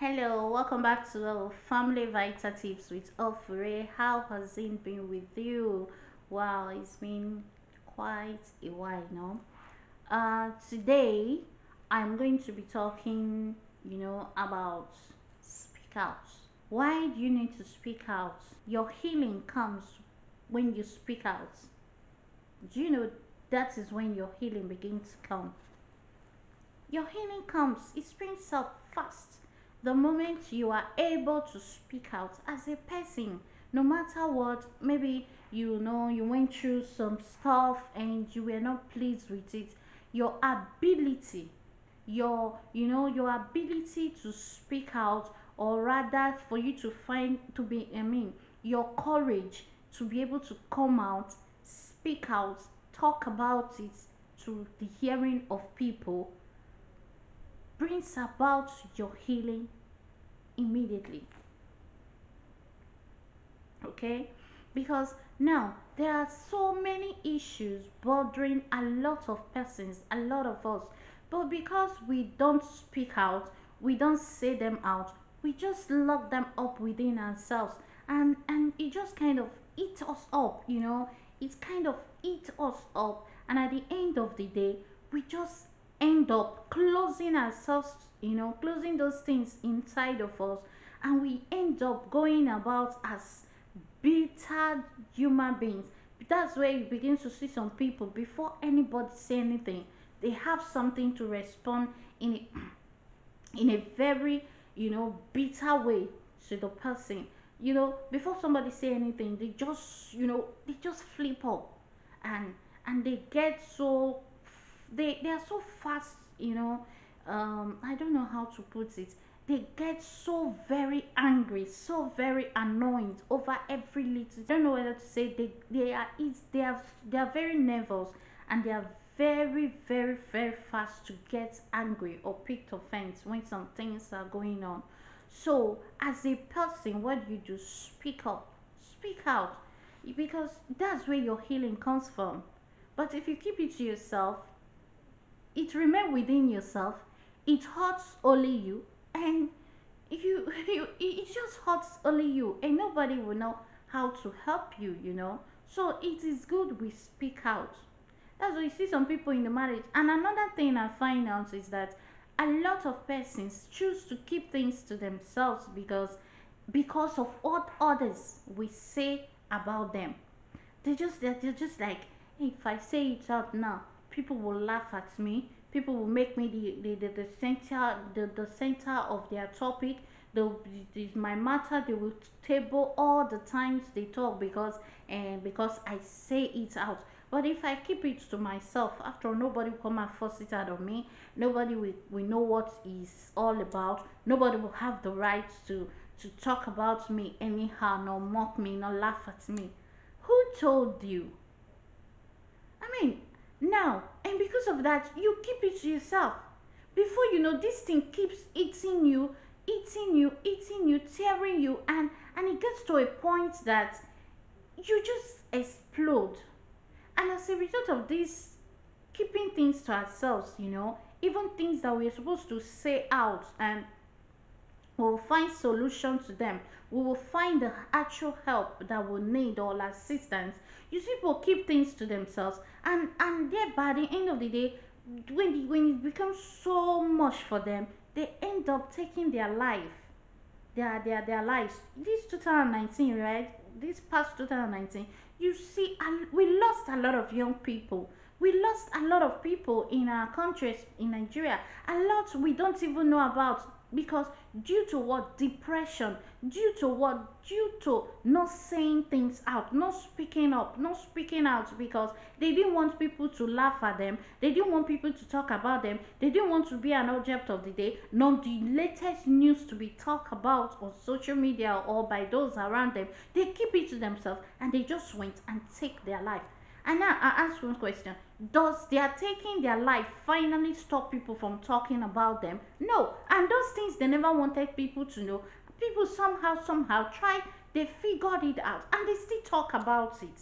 Hello, welcome back to our Family Vita Tips with Ofure. How has it been with you? Wow, it's been quite a while now. Today I'm going to be talking, about speak out. Why do you need to speak out? Your healing comes when you speak out. Do you know that is when your healing begins to come? Your healing comes, it springs up fast the moment you are able to speak out as a person, no matter what. Maybe you went through some stuff and you were not pleased with it. Your ability, your ability to speak out, or rather for you to find to be, your courage to be able to come out, speak out, talk about it to the hearing of people brings about your healing immediately. Okay, because now there are so many issues bothering a lot of persons, a lot of us, but because we don't speak out, we don't say them out, we just lock them up within ourselves, and it just kind of eats us up, it kind of eats us up, and at the end of the day we just end up closing ourselves, closing those things inside of us, and we end up going about as bitter human beings. That's where you begin to see some people, before anybody say anything, they have something to respond in a, in a very, bitter way to the person. Before somebody say anything, they just flip up, and they get so, they are so fast, I don't know how to put it. They get so very angry, so very annoyed over every little. I don't know whether to say they are very nervous, and they are very very very fast to get angry or pick offense when some things are going on. So as a person, what do you do? Speak up, speak out, because that's where your healing comes from. But if you keep it to yourself, it remain within yourself, it hurts only you, and it just hurts only you, and nobody will know how to help you, so it is good we speak out. That's why you see some people in the marriage. And another thing I find out is that a lot of persons choose to keep things to themselves because of what others will say about them. They're just like, "Hey, if I say it out now, people will laugh at me. People will make me the center, the center of their topic. My matter, they will table all the times they talk, because I say it out. But if I keep it to myself, after all, nobody will come and force it out of me. Nobody will know what is all about. Nobody will have the right to talk about me anyhow, nor mock me, nor laugh at me. Who told you? I mean, now, and because of that, you keep it to yourself. Before you know, this thing keeps eating you, eating you, eating you, tearing you, and it gets to a point that you just explode. And as a result of this, keeping things to ourselves, even things that we're supposed to say out, and we will find solution to them, we will find the actual help that we need, or assistance. You see, people keep things to themselves, and thereby at the end of the day, when it becomes so much for them, they end up taking their life, their lives. This 2019, right? This past 2019, you see, we lost a lot of young people. We lost a lot of people in our countries, in Nigeria. A lot we don't even know about, because due to what? Depression. Due to what? Due to not saying things out, not speaking up, not speaking out, because they didn't want people to laugh at them. They didn't want people to talk about them. They didn't want to be an object of the day, not the latest news to be talked about on social media or by those around them. They keep it to themselves, and they just went and take their life. And now I ask one question: does their taking their life finally stop people from talking about them? No. And those things they never wanted people to know, people somehow try, they figured it out, and they still talk about it.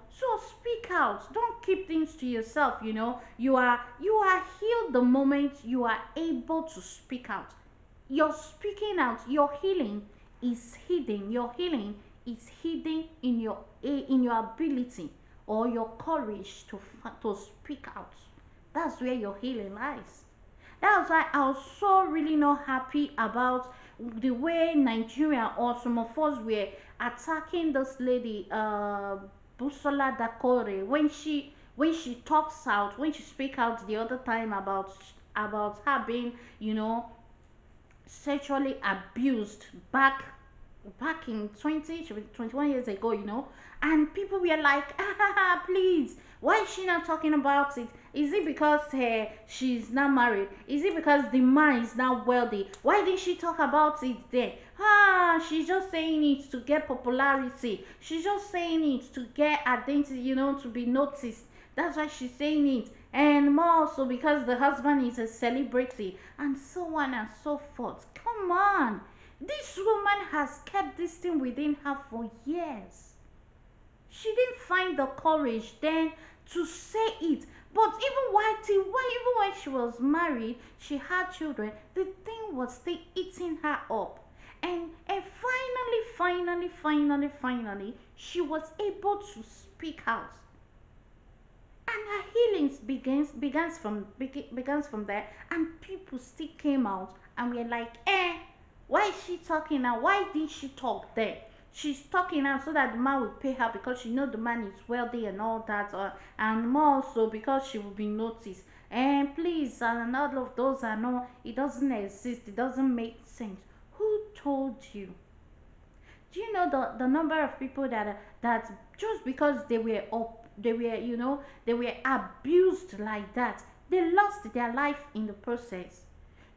So speak out, don't keep things to yourself. You are healed the moment you are able to speak out. You're speaking out. Your healing is hidden. Your healing is hidden in your ability or your courage to speak out. That's where your healing lies. That's why I was so really not happy about the way Nigeria or some of us were attacking this lady, Busola Dakore, when she talks out, when she speak out the other time about her being, you know, sexually abused back in 21 years ago, and people were like, please, why is she not talking about it? Is it because she's not married? Is it because the man is not wealthy? Why didn't she talk about it then? She's just saying it to get popularity. She's just saying it to get identity, to be noticed. That's why she's saying it. And more so because the husband is a celebrity, and so on and so forth. Come on. This woman has kept this thing within her for years. She didn't find the courage then to say it. But even when she was married, she had children, the thing was still eating her up. And finally, she was able to speak out, and her healings begins from there, and people still came out and were like, why is she talking now? Why did she talk then? She's talking now so that the man will pay her because she know the man is wealthy and all that, and more so because she will be noticed. And please, and all of those are no, it doesn't exist, it doesn't make sense. Who told you? Do you know the number of people that just because they were abused like that, they lost their life in the process?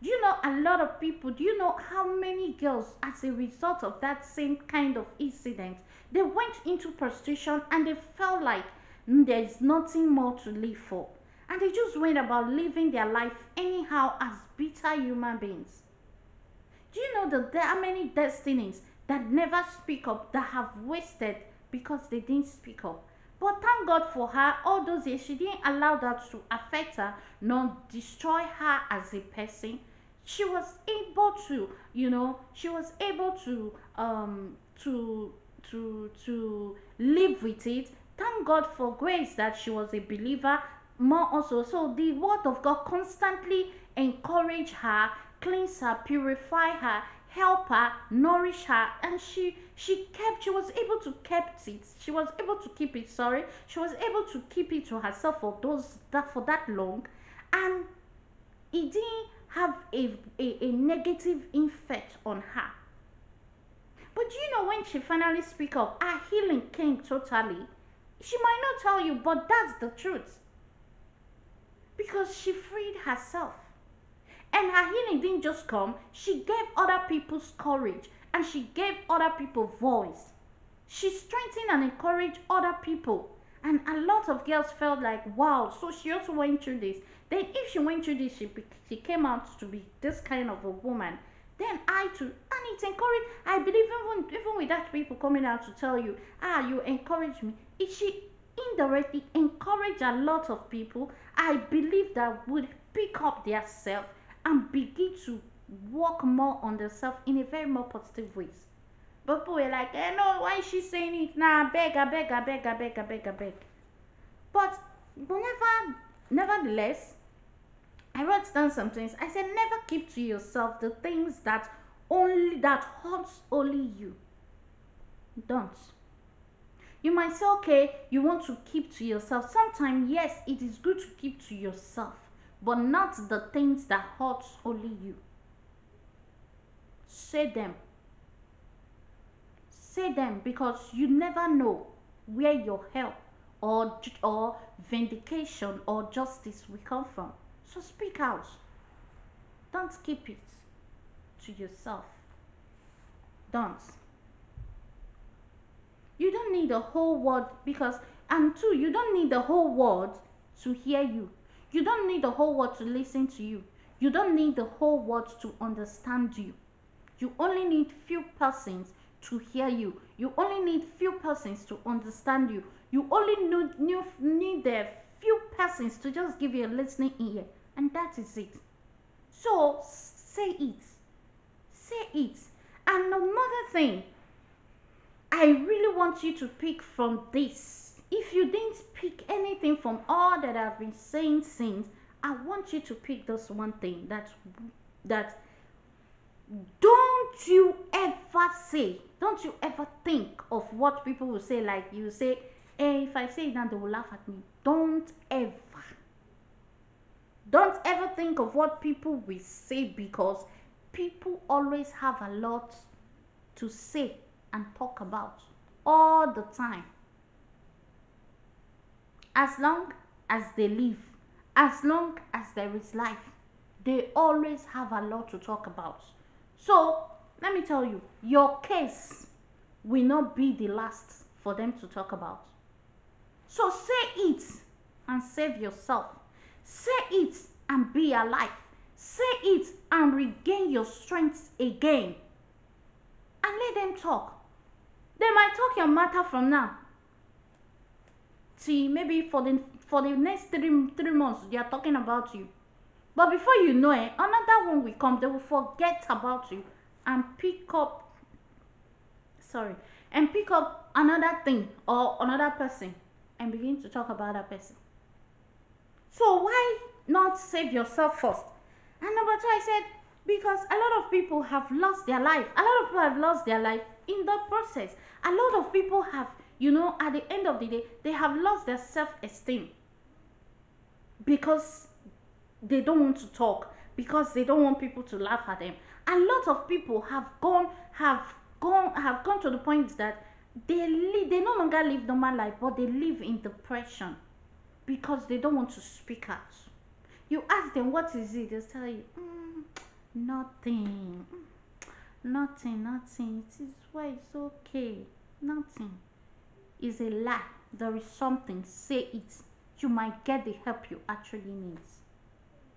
Do you know a lot of people? Do you know how many girls, as a result of that same kind of incident, they went into prostitution and they felt like, there's nothing more to live for, and they just went about living their life anyhow as bitter human beings? Do you know that there are many destinies that never speak up, that have wasted because they didn't speak up? But thank God for her, all those years, she didn't allow that to affect her, nor destroy her as a person. She was able to, she was able to live with it. Thank God for grace that she was a believer. More also, so the word of God constantly encourage her, cleanse her, purify her, help her, nourish her, and she was able to kept it. She was able to keep it. Sorry, she was able to keep it to herself for that long, and it didn't have a negative effect on her. But you know, when she finally speak up, her healing came totally. She might not tell you, but that's the truth, because she freed herself. And her healing didn't just come, she gave other people's courage, and she gave other people voice. She strengthened and encouraged other people. And a lot of girls felt like, wow, so she also went through this. Then, if she went through this, she came out to be this kind of a woman. Then I too, and it encouraged. I believe even with that people coming out to tell you, you encourage me. If she indirectly encouraged a lot of people, I believe that would pick up their self and begin to work more on themselves in a very more positive ways. But people were like, no, why is she saying it? Nah, I beg. But nevertheless, I wrote down some things. I said, never keep to yourself the things that hurts only you. Don't. You might say, okay, you want to keep to yourself. Sometimes, yes, it is good to keep to yourself, but not the things that hurts only you. Say them. Say them, because you never know where your help or vindication or justice will come from. So speak out. Don't keep it to yourself. Don't. You don't need the whole world, because, and two, you don't need the whole world to hear you. You don't need the whole world to listen to you. You don't need the whole world to understand you. You only need few persons to hear you. You only need few persons to understand you. You only need the few persons to just give you a listening ear, and that is it. So say it. it. And another thing, I really want you to pick from this. If you didn't pick anything from all that I've been saying since, I want you to pick this one thing, that don't you ever say, don't you ever think of what people will say. Like you say, hey, if I say it now, they will laugh at me. Don't ever think of what people will say, because people always have a lot to say and talk about all the time. As long as they live, as long as there is life, they always have a lot to talk about. So let me tell you, your case will not be the last for them to talk about. So say it and save yourself. Say it and be alive. Say it and regain your strength again. And let them talk. They might talk your matter from now. See, maybe for the next three months, they are talking about you. But before you know it, another one will come. They will forget about you and pick up, another thing or another person and begin to talk about that person. So why not save yourself first? And number two, I said, because a lot of people have lost their life. A lot of people have lost their life in the process. A lot of people have, at the end of the day, they have lost their self-esteem because they don't want to talk, because they don't want people to laugh at them. A lot of people have gone to the point that they no longer live normal life, but they live in depression because they don't want to speak out. You ask them what is it, they'll tell you, nothing, nothing. It is why it's okay. Nothing. Is a lie. There is something. Say it. You might get the help you actually need.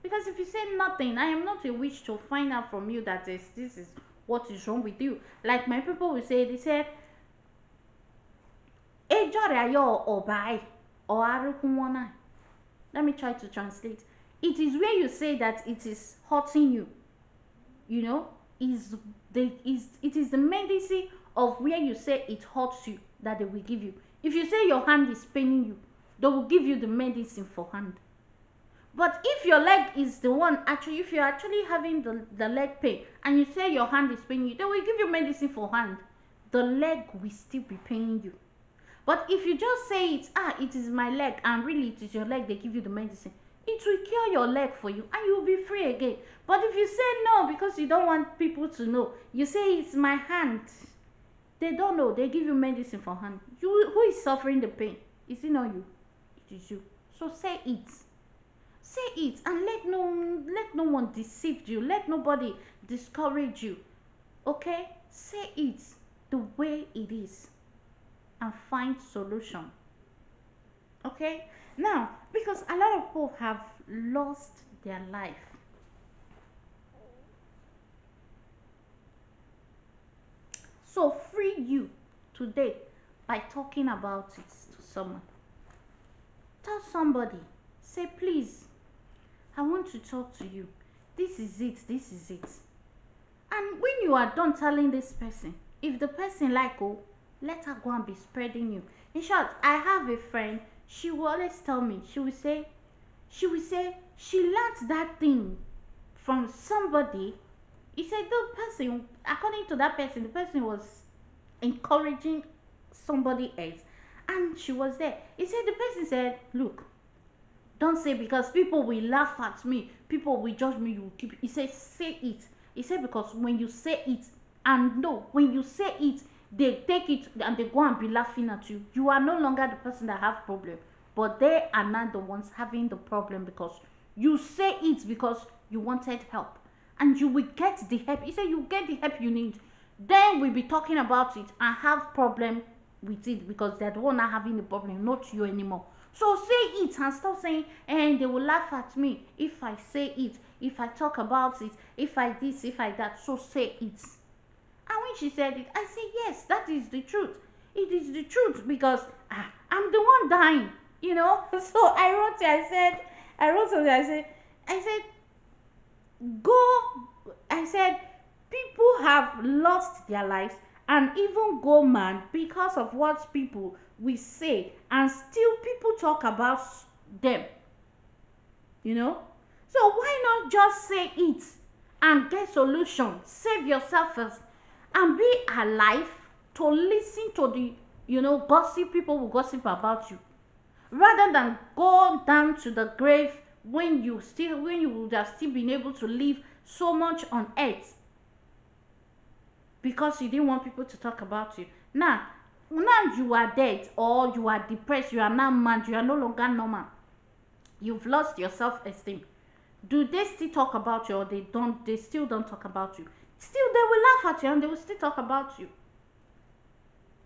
Because if you say nothing, I am not a wish to find out from you that this is what is wrong with you. Like my people will say, they say, let me try to translate. It is where you say that it is hurting you. It is the medicine of where you say it hurts you that they will give you. If you say your hand is paining you, they will give you the medicine for hand. But if your leg is the one, actually, if you're actually having the leg pain and you say your hand is paining you, they will give you medicine for hand. The leg will still be paining you. But if you just say it is my leg, and really it is your leg, they give you the medicine, it will cure your leg for you and you will be free again. But if you say no because you don't want people to know, you say it's my hand, they don't know, they give you medicine for hand. Who is suffering the pain? Is it not you? It is you. So say it. Say it, and let no one deceive you. Let nobody discourage you. Okay? Say it the way it is and find solution. Okay? Now, because a lot of people have lost their life. So free you today by talking about it to someone. Tell somebody, say, please, I want to talk to you. This is it. And when you are done telling this person, if the person let her go and be spreading you. In short, I have a friend, she will always tell me, she will say she learned that thing from somebody. He said the person, according to that person, the person was encouraging somebody else, and she was there. He said the person said, look, don't say, because people will laugh at me, people will judge me, you will keep it. He said, say it. He said, because when you say it, and no, when you say it, they take it and they go and be laughing at you. You are no longer the person that have problem, but they are not the ones having the problem, because you say it because you wanted help, and you will get the help. He said you get the help you need. Then we'll be talking about it and have problem with it, because they're the one not having the problem, not you anymore. So say it and stop saying, and they will laugh at me if I say it, if I talk about it, if I this, if I that. So say it. And when she said it, I said, yes, that is the truth. It is the truth, because I'm the one dying, So I wrote something, I said, go, I said, people have lost their lives and even go mad because of what people will say, and still people talk about them, you know. So why not just say it and get solution, save yourself first, and be alive to listen to the, gossip people will gossip about you, rather than go down to the grave when you would have still been able to live so much on earth, because you didn't want people to talk about you. Now you are dead, or you are depressed, you are now mad, you are no longer normal, you've lost your self-esteem. Do they still talk about you, or they still don't talk about you? Still they will laugh at you and they will still talk about you.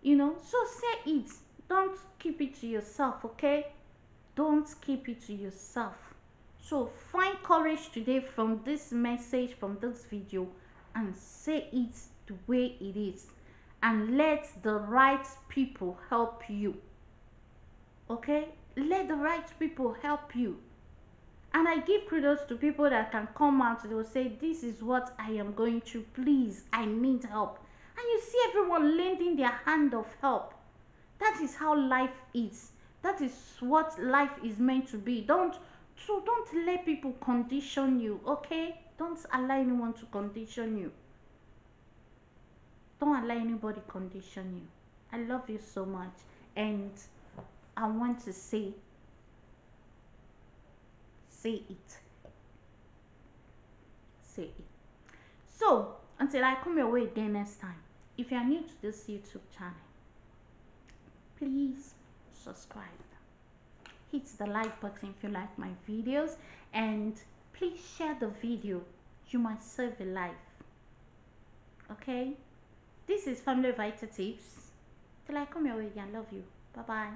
So say it. Don't keep it to yourself, okay? Don't keep it to yourself. So find courage today from this message, from this video, and say it the way it is, and let the right people help you. Okay? Let the right people help you. And I give kudos to people that can come out, they will say, this is what I am going through, please, I need help. And you see everyone lending their hand of help. That is how life is. That is what life is meant to be. Don't let people condition you, okay? Don't allow anyone to condition you. Don't allow anybody condition you. I love you so much, and I want to say it. Say it. So, until I come your way again next time, if you are new to this YouTube channel, please subscribe. Hit the like button if you like my videos, and please share the video. You might save a life. Okay? This is Family Vita Tips. Till I come your way again, love you. Bye bye.